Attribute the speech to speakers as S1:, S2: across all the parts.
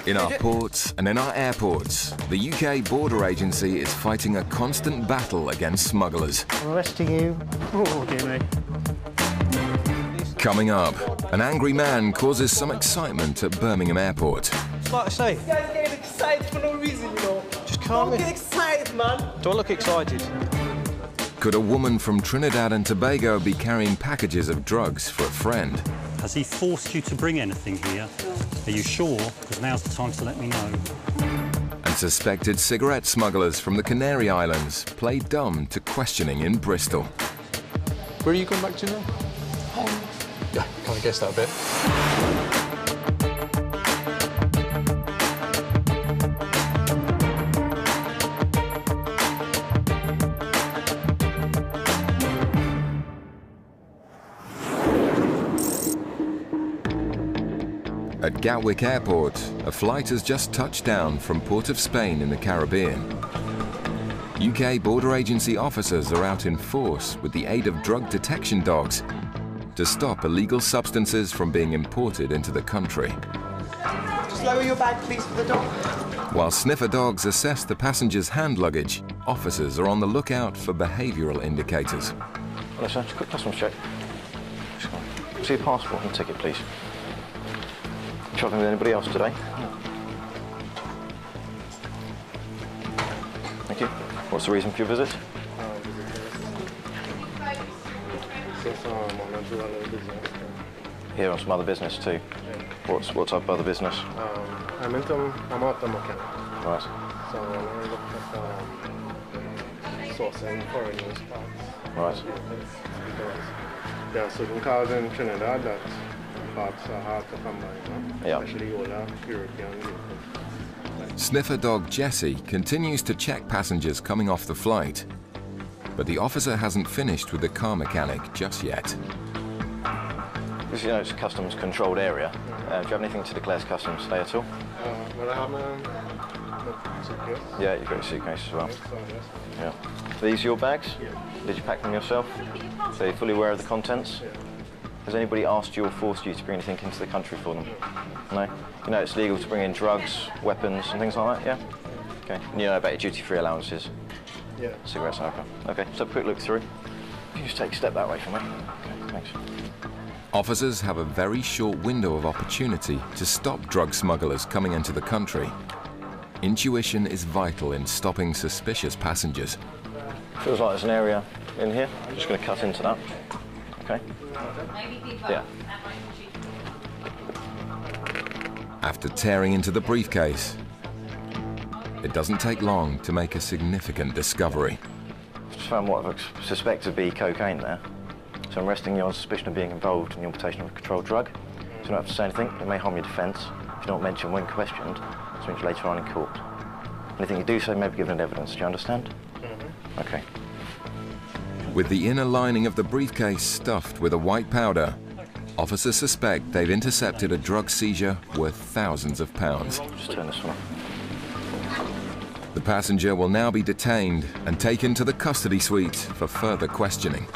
S1: In our ports and in our airports, the UK Border Agency is fighting a constant battle against smugglers.
S2: I'm arresting you. Oh, dear me.
S1: Coming up, an angry man causes some excitement at Birmingham Airport.
S2: Like I say,
S3: You guys getting excited for no reason, you know.
S2: just calm
S3: Don't
S2: me.
S3: get excited, man.
S2: Do I look excited?
S1: Could a woman from Trinidad and Tobago be carrying packages of drugs for a friend?
S4: Has he forced you to bring anything here? Are you sure? Because now's the time to let me know.
S1: And suspected cigarette smugglers from the Canary Islands play dumb to questioning in Bristol.
S5: Where are you going back to now?
S3: Home.
S5: Yeah, kind of guessed that a bit.
S1: At Gatwick Airport, a flight has just touched down from Port of Spain in the Caribbean. UK Border Agency officers are out in force with the aid of drug detection dogs to stop illegal substances from being imported into the country.
S3: Just lower your bag, please, for the dog.
S1: While sniffer dogs assess the passengers' hand luggage, officers are on the lookout for behavioural indicators.
S6: Hello, sir. Just a quick customs check. See your passport and ticket, please. Travelling with anybody else today? Thank you. What's the reason for your visit? Here on some other business too. What type of other business?
S7: I'm auto mechanic.
S6: Right.
S7: So I look at sourcing foreign use parts.
S6: Right.
S7: Because there are certain cars in Trinidad that parts are hard to come by, you know?
S6: Yeah.
S7: Especially older European vehicles.
S1: Sniffer dog Jessie continues to check passengers coming off the flight, but the officer hasn't finished with the car mechanic just yet.
S6: Because you know it's a customs controlled area. Do you have anything to declare as customs today at all?
S7: Well, I have my suitcase.
S6: Yeah, you've got your suitcase as well.
S7: So, yes.
S6: Yeah. Are these your bags?
S7: Yeah.
S6: Did you pack them yourself? So you're fully aware of the contents?
S7: Yeah.
S6: Has anybody asked you or forced you to bring anything into the country for them? No? You know it's legal to bring in drugs, weapons and things like that, yeah? Okay. And you know about your duty-free allowances?
S7: Yeah.
S6: Cigarettes, okay. Okay, let's have a quick look through. Can you just take a step that way for me? Okay, thanks.
S1: Officers have a very short window of opportunity to stop drug smugglers coming into the country. Intuition is vital in stopping suspicious passengers.
S6: Feels like there's an area in here. I'm just going to cut into that. Okay? Yeah.
S1: After tearing into the briefcase, it doesn't take long to make a significant discovery.
S6: Just found what I suspect to be cocaine there. So I'm arresting you on suspicion of being involved in the importation of a controlled drug. So you don't have to say anything. It may harm your defence. If you don't mention when questioned, this means later on in court. Anything you do say may be given as evidence. Do you understand? Mm-hmm. Okay.
S1: With the inner lining of the briefcase stuffed with a white powder, officers suspect they've intercepted a drug seizure worth thousands of pounds.
S6: Just turn this one off.
S1: The passenger will now be detained and taken to the custody suite for further questioning.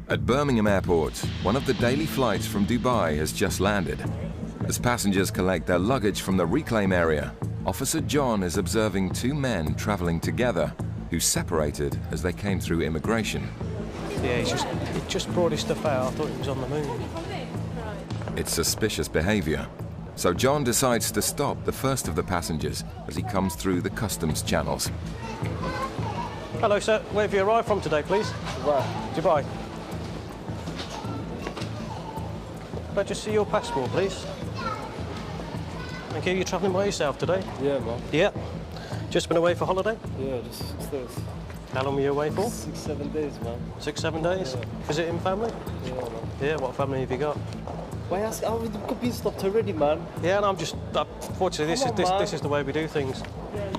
S1: At Birmingham Airport, one of the daily flights from Dubai has just landed. As passengers collect their luggage from the reclaim area, Officer John is observing two men travelling together who separated as they came through immigration.
S2: Yeah, he just brought his stuff out. I thought he was on the moon.
S1: It's suspicious behaviour, so John decides to stop the first of the passengers as he comes through the customs channels.
S2: Hello, sir. Where have you arrived from today, please? Dubai. Could I just see your passport, please? Thank you. You're travelling by yourself today?
S7: Yeah, man.
S2: Yeah. Just been away for holiday?
S7: Yeah, just 6 days.
S2: How long were you away for?
S7: 6, 7 days, man.
S2: 6, 7 days?
S7: Yeah.
S2: Visiting family?
S7: Yeah, man.
S2: Yeah, what family have you got?
S7: Why ask? Oh, the could stopped already, man.
S2: Yeah, and I'm just... Fortunately, this is the way we do things.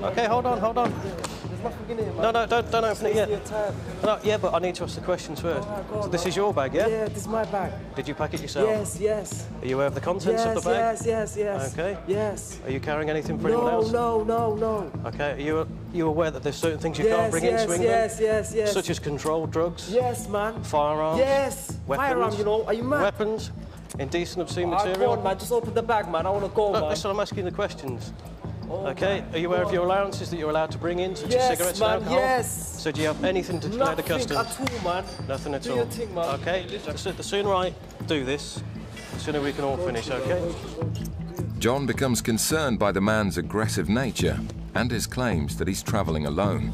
S2: Okay, hold on.
S7: There's nothing in here, man.
S2: No, don't open it yet.
S7: Your time.
S2: No, yeah, but I need to ask the questions first. So this is your bag, yeah?
S7: Yeah, this is my bag.
S2: Did you pack it yourself?
S7: Yes.
S2: Are you aware of the contents of the bag?
S7: Yes.
S2: Okay.
S7: Yes.
S2: Are you carrying anything for anyone else?
S7: No.
S2: Okay, are you you aware that there's certain things you can't bring into England?
S3: Yes.
S2: Such as controlled drugs?
S3: Yes, man.
S2: Firearms?
S3: Yes.
S2: Weapons?
S3: Firearm, you know. Are you mad?
S2: Weapons? Indecent, obscene
S3: Go
S2: material?
S3: on, man. Just open the bag, man. I want to go,
S2: Look,
S3: man.
S2: listen, I'm asking the questions.
S3: Oh,
S2: Okay, are you aware of your allowances that you're allowed to bring in, such as cigarettes
S3: man,
S2: and alcohol?
S3: yes.
S2: So do you have anything to declare the customs?
S3: Nothing at all, man.
S2: Nothing at
S3: Do
S2: all.
S3: your thing, man.
S2: Okay, the sooner I do this, the sooner we can all finish, okay?
S1: John becomes concerned by the man's aggressive nature and his claims that he's travelling alone.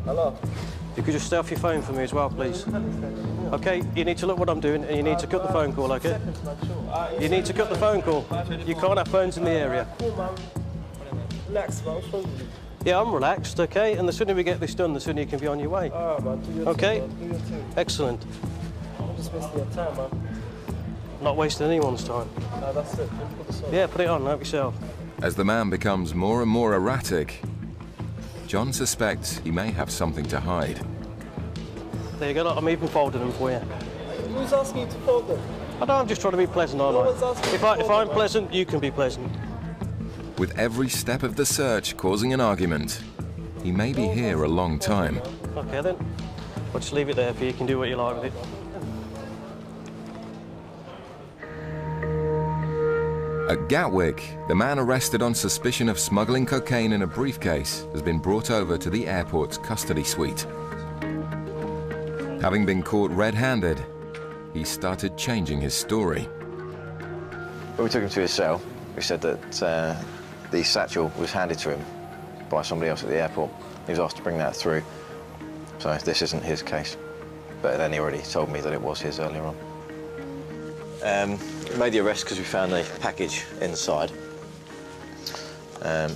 S3: Hello.
S2: You could just stay off your phone for me as well, please. Okay, you need to look what I'm doing and you need to cut the phone call, okay? You need to cut the phone call. You can't have phones in the area.
S3: Cool, man. Relax, man. What's wrong with you?
S2: Yeah, I'm relaxed, okay? And the sooner we get this done, the sooner you can be on your way.
S3: All right, man. Do your
S2: Okay?
S3: thing, man. Do your thing.
S2: Excellent.
S3: I'm just wasting your time, man.
S2: Not wasting anyone's time.
S3: No, that's it. Just put this on.
S2: Yeah, put it on, help yourself.
S1: As the man becomes more and more erratic, John suspects he may have something to hide.
S2: There you go, look, I'm even folding them for you.
S3: Who's asking you to fold them?
S2: I know, I'm just trying to be pleasant, aren't
S3: No one's asking
S2: I?
S3: you
S2: If
S3: to
S2: I'm
S3: fold them.
S2: pleasant, you can be pleasant.
S1: With every step of the search causing an argument, he may be here a long time.
S2: Okay then. I'll just leave it there for you, you can do what you like with it.
S1: At Gatwick, the man arrested on suspicion of smuggling cocaine in a briefcase has been brought over to the airport's custody suite. Having been caught red-handed, he started changing his story.
S6: When we took him to his cell, we said that the satchel was handed to him by somebody else at the airport. He was asked to bring that through. So this isn't his case. But then he already told me that it was his earlier on. We made the arrest because we found a package inside,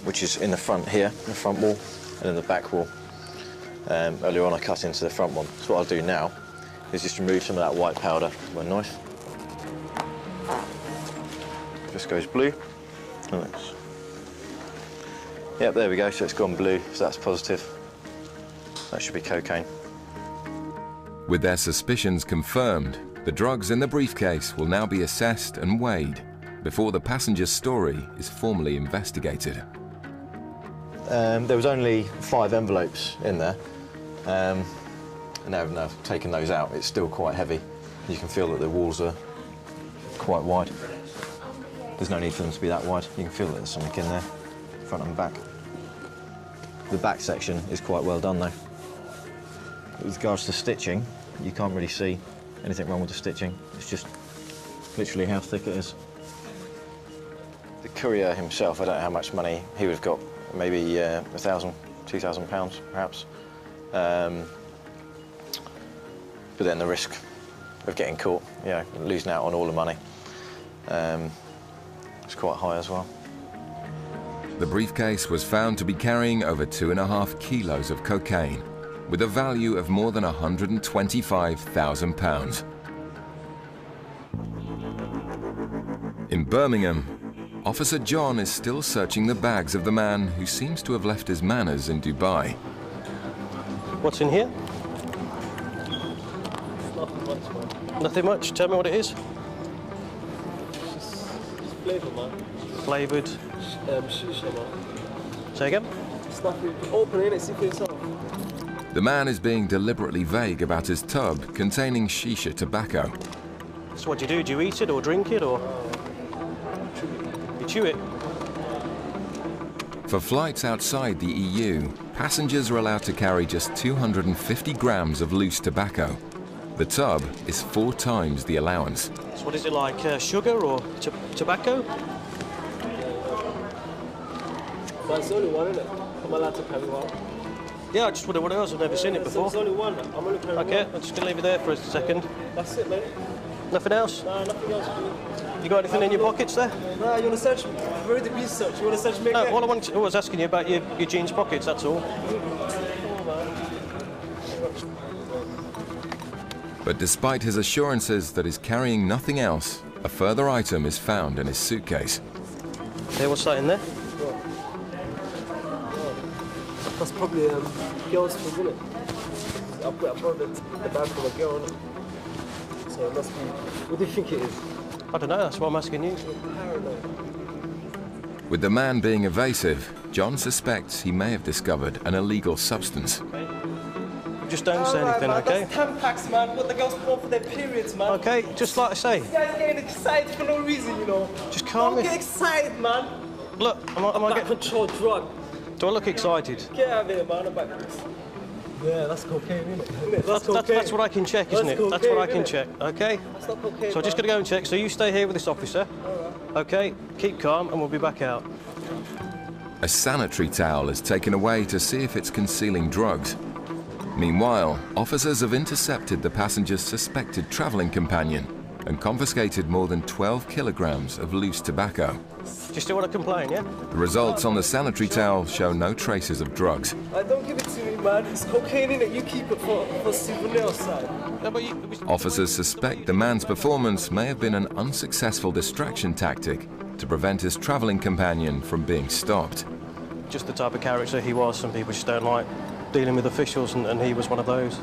S6: which is in the front here, in the front wall, and in the back wall. Earlier on I cut into the front one. So what I'll do now is just remove some of that white powder with my knife. Just goes blue. And it's... Yep, there we go, so it's gone blue, so that's positive. That should be cocaine.
S1: With their suspicions confirmed, the drugs in the briefcase will now be assessed and weighed before the passenger's story is formally investigated.
S6: There was only 5 envelopes in there. And now I've taken those out, it's still quite heavy. You can feel that the walls are quite wide. There's no need for them to be that wide. You can feel that there's something in there, front and back. The back section is quite well done though. With regards to stitching, you can't really see anything wrong with the stitching. It's just literally how thick it is. The courier himself, I don't know how much money he would have got, maybe £1,000, £2,000 perhaps. But then the risk of getting caught, you know, losing out on all the money, it's quite high as well.
S1: The briefcase was found to be carrying over 2.5 kilos of cocaine, with a value of more than £125,000. In Birmingham, Officer John is still searching the bags of the man who seems to have left his manners in Dubai.
S2: What's in here?
S3: Nothing much, man.
S2: Nothing much, tell me what it is.
S3: Just flavour, man.
S2: Flavoured.
S3: Shisha, man.
S2: Say again?
S3: It's nothing. Open it, see for yourself.
S1: The man is being deliberately vague about his tub containing shisha tobacco.
S2: So what do you do? Do you eat it or drink it or? You chew it?
S1: For flights outside the EU, passengers are allowed to carry just 250 grams of loose tobacco. The tub is 4 times the allowance.
S2: So what is it like, sugar or tobacco?
S3: But it's only one, isn't it? I'm allowed to carry one.
S2: Yeah, I just wonder what else, I've never seen it before.
S3: It's only one. I'm only carrying
S2: Okay,
S3: one.
S2: I'm just gonna leave it there for a second.
S3: That's it, mate.
S2: Nothing else?
S3: No, nothing else.
S2: You got anything in your pockets there?
S3: Nah, you want to search? I've already been searched. You want to search me
S2: No,
S3: again?
S2: all I was asking you about your jeans pockets, that's all.
S1: But despite his assurances that he's carrying nothing else, a further item is found in his suitcase.
S2: Hey, what's that in there?
S3: That's probably a girl's food, isn't it? I brought the bag from a girl, innit? So it must be... What do you think it is?
S2: I don't know, that's what I'm asking you.
S1: With the man being evasive, John suspects he may have discovered an illegal substance.
S2: Just don't say anything,
S3: man,
S2: okay?
S3: That's Tampax, man. What the girls put for their periods, man.
S2: Okay, just like I say.
S3: You guys getting excited for no reason, you know.
S2: Just calm
S3: Don't
S2: me.
S3: get excited, man.
S2: Look, am I
S3: Back control drug.
S2: do I look excited?
S3: Get out of here, man. I'm back. Yeah, that's cocaine, isn't it? That's cocaine.
S2: That's what I can check, isn't it? That's what I can check, okay?
S3: That's not cocaine,
S2: So I'm just going to go and check. So you stay here with this officer. Okay, keep calm and we'll be back out.
S1: A sanitary towel is taken away to see if it's concealing drugs. Meanwhile, officers have intercepted the passenger's suspected travelling companion and confiscated more than 12 kilograms of loose tobacco.
S2: Do you still want to complain, yeah?
S1: The results on the sanitary towel show no traces of drugs.
S3: Don't give it to me, man. It's cocaine in it. You keep it for souvenir side.
S2: No, but
S1: Officers suspect the man's performance may have been an unsuccessful distraction tactic to prevent his travelling companion from being stopped.
S2: just the type of character he was. Some people just don't like dealing with officials, and he was one of those.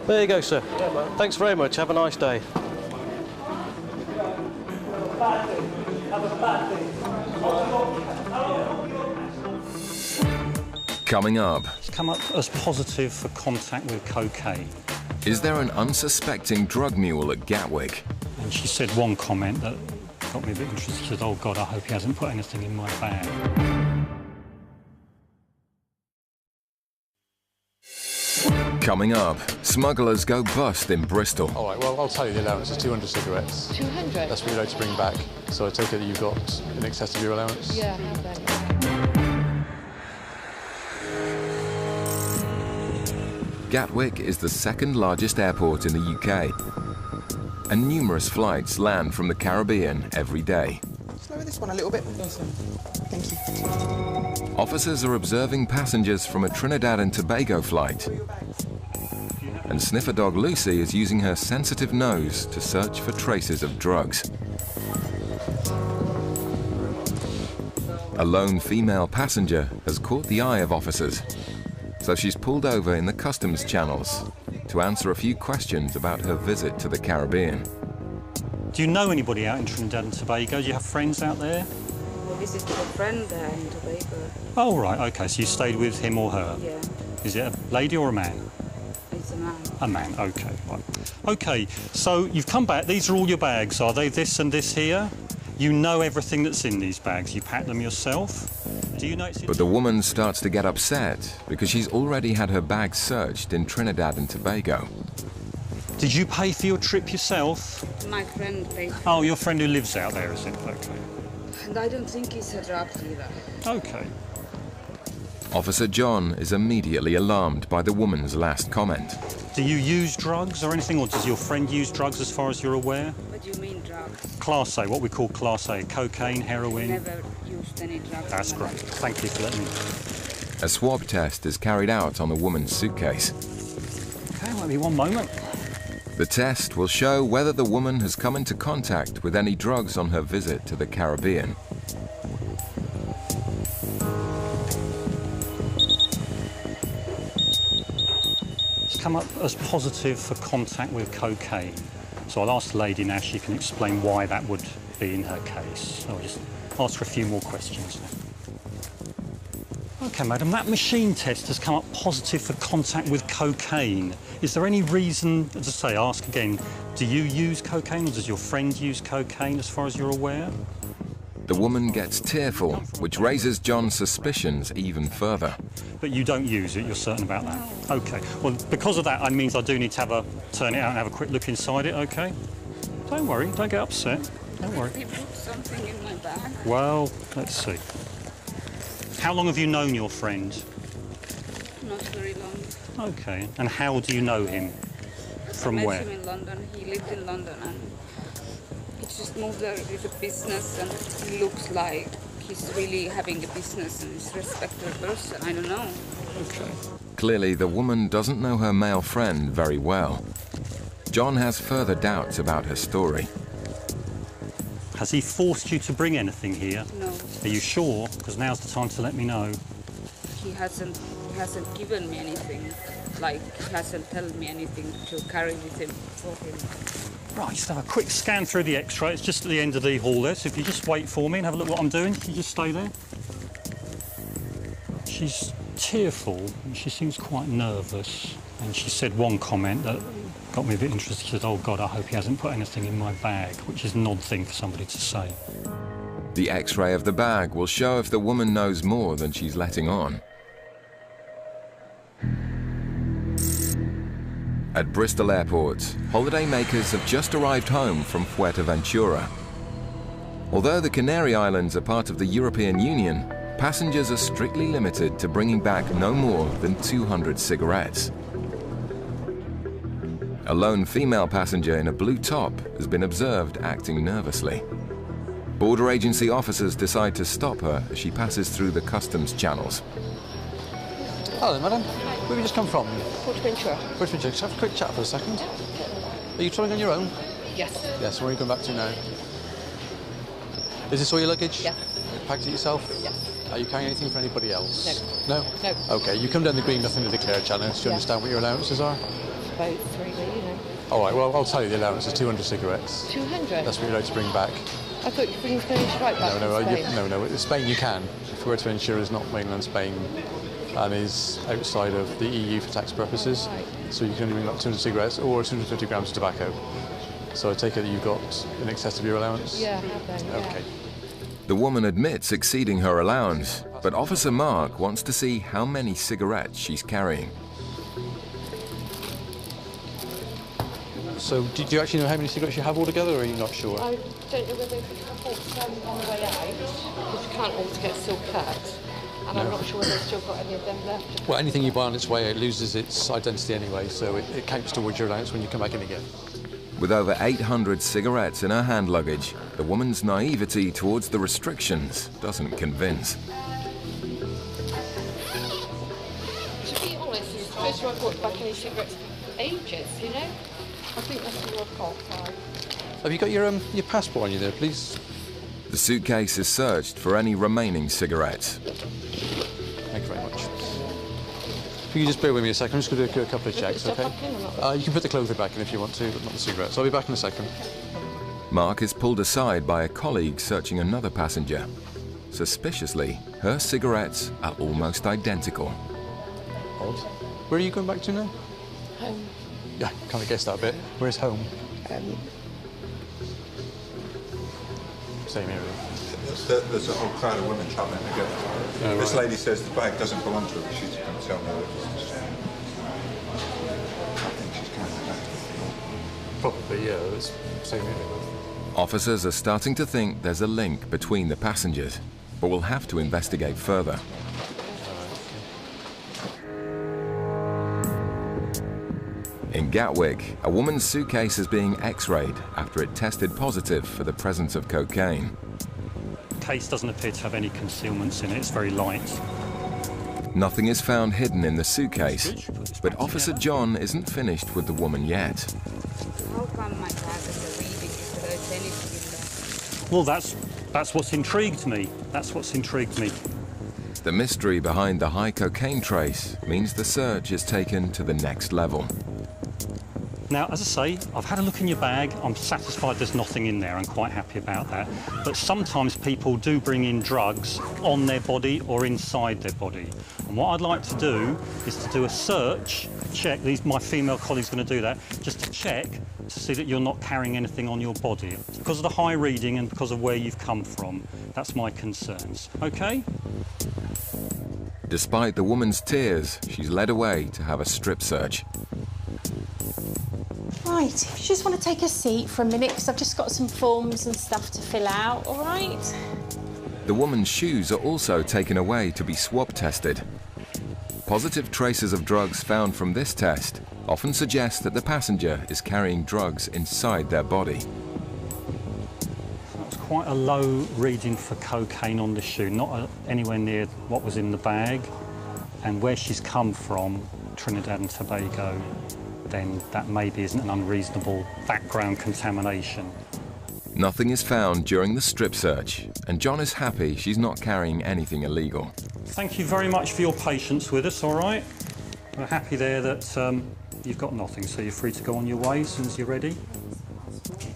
S2: There you go, sir. Yeah, man. Thanks very much. Have a nice day.
S1: Coming up,
S4: It's come up as positive for contact with cocaine.
S1: is there an unsuspecting drug mule at Gatwick?
S4: And she said one comment that got me a bit interested. She said, "Oh God, I hope he hasn't put anything in my bag."
S1: Coming up, smugglers go bust in Bristol.
S5: All right, well, I'll tell you the allowance is 200 cigarettes.
S8: 200?
S5: That's what you're allowed to bring back. So I take it that you've got in excess of your allowance?
S8: Yeah, I have that.
S1: Gatwick is the second largest airport in the UK, and numerous flights land from the Caribbean every day.
S9: Slow this one a little bit. Thank you.
S1: Officers are observing passengers from a Trinidad and Tobago flight, and sniffer dog Lucy is using her sensitive nose to search for traces of drugs. A lone female passenger has caught the eye of officers, so she's pulled over in the customs channels to answer a few questions about her visit to the Caribbean.
S4: Do you know anybody out in Trinidad and Tobago? Do you have friends out there?
S10: I visited a friend there in Tobago.
S4: Oh, right, OK, so you stayed with him or her?
S10: Yeah,
S4: Is it a lady or a man?
S10: it's a man.
S4: A man, OK, right. OK, so you've come back. These are all your bags, are they? This and this here? You know everything that's in these bags. You pack them yourself? Do you know it's in...
S1: But the woman starts to get upset because she's already had her bag searched in Trinidad and Tobago.
S4: Did you pay for your trip yourself?
S10: My friend paid.
S4: Oh, your friend who lives out there, is it? OK.
S10: And I don't think he's a drug dealer.
S4: OK.
S1: Officer John is immediately alarmed by the woman's last comment.
S4: Do you use drugs or anything, or does your friend use drugs as far as you're aware?
S10: What do you mean drugs?
S4: Class A, what we call Class A, cocaine, heroin.
S10: Never used any drugs.
S4: That's
S10: in my
S4: great.
S10: life.
S4: Thank you for letting me know.
S1: A swab test is carried out on the woman's suitcase.
S4: OK, wait me one moment.
S1: The test will show whether the woman has come into contact with any drugs on her visit to the Caribbean.
S4: It's come up as positive for contact with cocaine. So I'll ask the lady now, she can explain why that would be in her case. I'll just ask her a few more questions now. OK, madam, that machine test has come up positive for contact with cocaine. Is there any reason, as I say, ask again, do you use cocaine or does your friend use cocaine as far as you're aware?
S1: The woman gets tearful, which raises John's suspicions even further.
S4: But you don't use it, you're certain about that? OK. Well, because of that, it means I do need to turn it out and have a quick look inside it, OK? Don't worry, don't get upset. Don't worry.
S10: He put something in my bag.
S4: Well, let's see. How long have you known your friend?
S10: Not very long.
S4: OK. And how do you know him? From
S10: I met
S4: where?
S10: him in London. He lived in London and he just moved there with a business, and he looks like he's really having a business and he's a respected person. I don't know.
S4: OK.
S1: Clearly, the woman doesn't know her male friend very well. John has further doubts about her story.
S4: Has he forced you to bring anything here?
S10: No,
S4: Are you sure? Because now's the time to let me know.
S10: he hasn't given me anything. Like, he hasn't told me anything to carry with him for him.
S4: Right, just have a quick scan through the X-ray. It's just at the end of the hall there, so if you just wait for me and have a look what I'm doing, you just stay there. She's tearful, and she seems quite nervous, and she said one comment that got me a bit interested. She said, "Oh God, I hope he hasn't put anything in my bag," which is an odd thing for somebody to say.
S1: The X-ray of the bag will show if the woman knows more than she's letting on. At Bristol Airport, holidaymakers have just arrived home from Fuerteventura. Although the Canary Islands are part of the European Union, passengers are strictly limited to bringing back no more than 200 cigarettes. A lone female passenger in a blue top has been observed acting nervously. Border agency officers decide to stop her as she passes through the customs channels.
S5: Hello, madam. Where have you just come from?
S8: Fuerteventura.
S5: Fuerteventura. Just have a quick chat for a second. Are you travelling on your own?
S8: Yes.
S5: Yes, where are you going back to now? Is this all your luggage?
S8: Yeah.
S5: You packed it yourself?
S8: Yeah.
S5: Are you carrying anything for anybody else?
S8: No.
S5: No?
S8: No.
S5: OK, you come down the green, nothing to declare channel. Do you understand what your allowances are?
S8: About 3, you know.
S5: All right, well, I'll tell you the allowance is 200 cigarettes.
S8: 200?
S5: That's what you're allowed to bring back.
S8: I thought you were bringing Spanish right back
S5: No,
S8: from Spain.
S5: no. In Spain you can. Fuerteventura is not mainland Spain and is outside of the EU for tax purposes.
S8: Right.
S5: So you can only bring up 200 cigarettes or 250 grams of tobacco. So I take it that you've got in excess of your allowance?
S8: Yeah, I have then, yeah.
S5: OK.
S1: The woman admits exceeding her allowance, but Officer Mark wants to see how many cigarettes she's carrying.
S5: So do you actually know how many cigarettes you have altogether, or are you not sure?
S8: I don't know whether I bought some on the way out, because you can't always get still cut. And I'm not sure whether they've still got any of them left.
S5: Well, anything you buy on its way out loses its identity anyway, so it counts towards your allowance when you come back in again.
S1: With over 800 cigarettes in her hand luggage, the woman's naivety towards the restrictions doesn't convince.
S8: To be honest, it's the first time I've bought back any cigarettes for ages, you know? I think that's all I've got, 5.
S5: Have you got your passport on you there, please?
S1: The suitcase is searched for any remaining cigarettes.
S5: Thank you very much. If you just bear with me a second, I'm just going to do a couple of checks, OK? You can put the clothing back in if you want to, but not the cigarettes. I'll be back in a second.
S1: Mark is pulled aside by a colleague searching another passenger. Suspiciously, her cigarettes are almost identical.
S5: Odd. Where are you going back to now?
S8: Home.
S5: Yeah, kind of guessed that a bit. Where's home? Same area.
S11: There's a whole crowd of women travelling together.
S5: Oh,
S11: this
S5: right.
S11: lady says the bag doesn't belong to her, but she's going to tell me that. I think she's carrying the bag.
S5: Probably, yeah. It's same area.
S1: Officers are starting to think there's a link between the passengers, but will have to investigate further. In Gatwick, a woman's suitcase is being X-rayed after it tested positive for the presence of cocaine.
S4: The case doesn't appear to have any concealments in it. It's very light.
S1: Nothing is found hidden in the suitcase, but Officer John isn't finished with the woman yet.
S10: How come my bag is reading if there's anything in there?
S4: Well, that's what's intrigued me. That's what's intrigued me.
S1: The mystery behind the high cocaine trace means the search is taken to the next level.
S4: Now, as I say, I've had a look in your bag. I'm satisfied there's nothing in there. I'm quite happy about that. But sometimes people do bring in drugs on their body or inside their body. And what I'd like to do is to do a search, check. My female colleague's going to do that, just to check to see that you're not carrying anything on your body. Because of the high reading and because of where you've come from. That's my concerns. OK?
S1: Despite the woman's tears, she's led away to have a strip search.
S12: Right, if you just want to take a seat for a minute, because I've just got some forms and stuff to fill out, all right?
S1: The woman's shoes are also taken away to be swab tested. Positive traces of drugs found from this test often suggest that the passenger is carrying drugs inside their body.
S4: That's quite a low reading for cocaine on the shoe, not anywhere near what was in the bag. And where she's come from, Trinidad and Tobago, then that maybe isn't an unreasonable background contamination.
S1: Nothing is found during the strip search, and John is happy she's not carrying anything illegal.
S4: Thank you very much for your patience with us, all right? We're happy there that you've got nothing, so you're free to go on your way as soon as you're ready.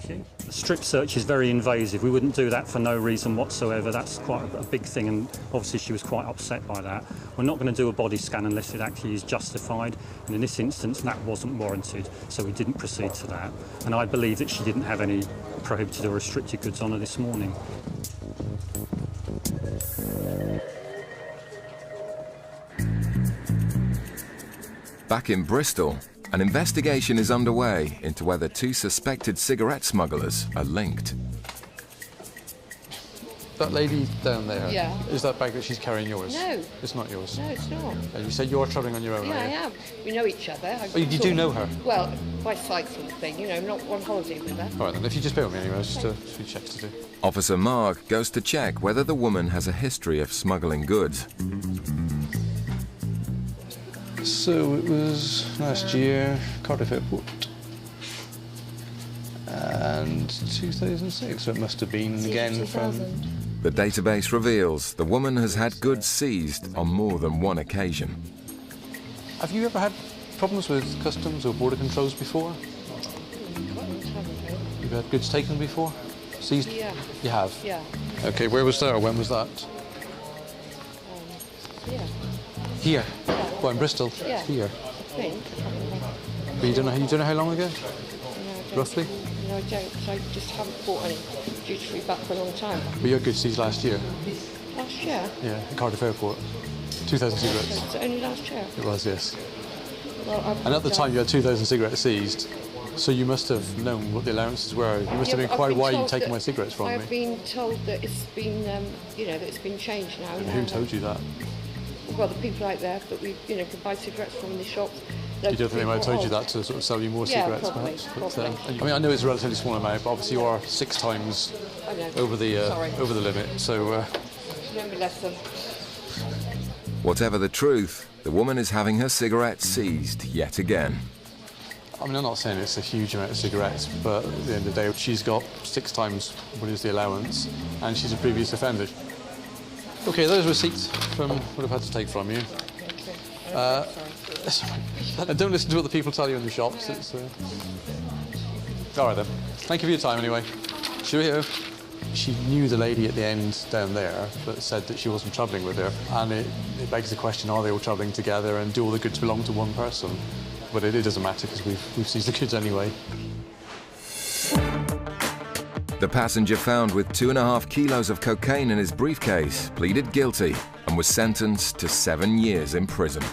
S4: Thank you. The strip search is very invasive. We wouldn't do that for no reason whatsoever. That's quite a big thing, and obviously she was quite upset by that. We're not going to do a body scan unless it actually is justified, and in this instance that wasn't warranted, so we didn't proceed to that. And I believe that she didn't have any prohibited or restricted goods on her this morning.
S1: Back in Bristol, an investigation is underway into whether two suspected cigarette smugglers are linked.
S5: That lady down there,
S8: Yeah.
S5: is that bag that she's carrying yours?
S8: No.
S5: It's not yours?
S8: No, it's not.
S5: And you said you're travelling on your own,
S8: Yeah,
S5: are
S8: I
S5: you?
S8: am. We know each other.
S5: Oh, you do know her?
S8: Well, by sight sort of thing, you know, not on holiday with her.
S5: All right, then, if you just bear with me anyway, just a few checks to do.
S1: Officer Mark goes to check whether the woman has a history of smuggling goods.
S5: So it was last year, Cardiff Airport. And 2006, so it must have been again from...
S1: The database reveals the woman has had goods seized on more than one occasion.
S5: Have you ever had problems with customs or border controls before? You've had goods taken before? Seized?
S8: Yeah.
S5: You have?
S8: Yeah.
S5: Okay, where was that or when was that?
S8: Yeah.
S5: Here? Well, in Bristol?
S8: Yeah.
S5: Here?
S8: I think.
S5: But you don't know how long ago?
S8: No, I don't.
S5: Roughly?
S8: No, I don't. So I just haven't bought any duty-free back for a long time.
S5: But your goods seized last year?
S8: Last year?
S5: Yeah, at Cardiff Airport. 2,000 cigarettes.
S8: Was it only last year?
S5: It was, yes.
S8: Well,
S5: And at the time you had 2,000 cigarettes seized, so you must have known what the allowances were. You must have inquired why you'd taken my cigarettes from me.
S8: I've been told that it's been, you know, that it's been changed now.
S5: And who told you that?
S8: Well, the people out there that we, you know, can buy cigarettes from in the shops.
S5: You don't think they might have told you that to sort of sell you more cigarettes,
S8: probably,
S5: perhaps? But,
S8: probably.
S5: I mean, I know it's a relatively small amount, but obviously you are 6 times
S8: I know.
S5: over the
S8: Sorry.
S5: limit. So.
S8: Learn me lesson.
S1: Whatever the truth, the woman is having her cigarettes seized yet again.
S5: I mean, I'm not saying it's a huge amount of cigarettes, but at the end of the day, she's got 6 times what is the allowance, and she's a previous offender. Okay, those receipts from what I've had to take from you. And don't listen to what the people tell you in the shops. It's, all right then. Thank you for your time anyway. Cheerio. She knew the lady at the end down there, but said that she wasn't travelling with her. And it begs the question, are they all travelling together and do all the goods belong to one person? But it doesn't matter because we've seized the goods anyway.
S1: The passenger found with 2.5 kilos of cocaine in his briefcase pleaded guilty and was sentenced to 7 years in prison.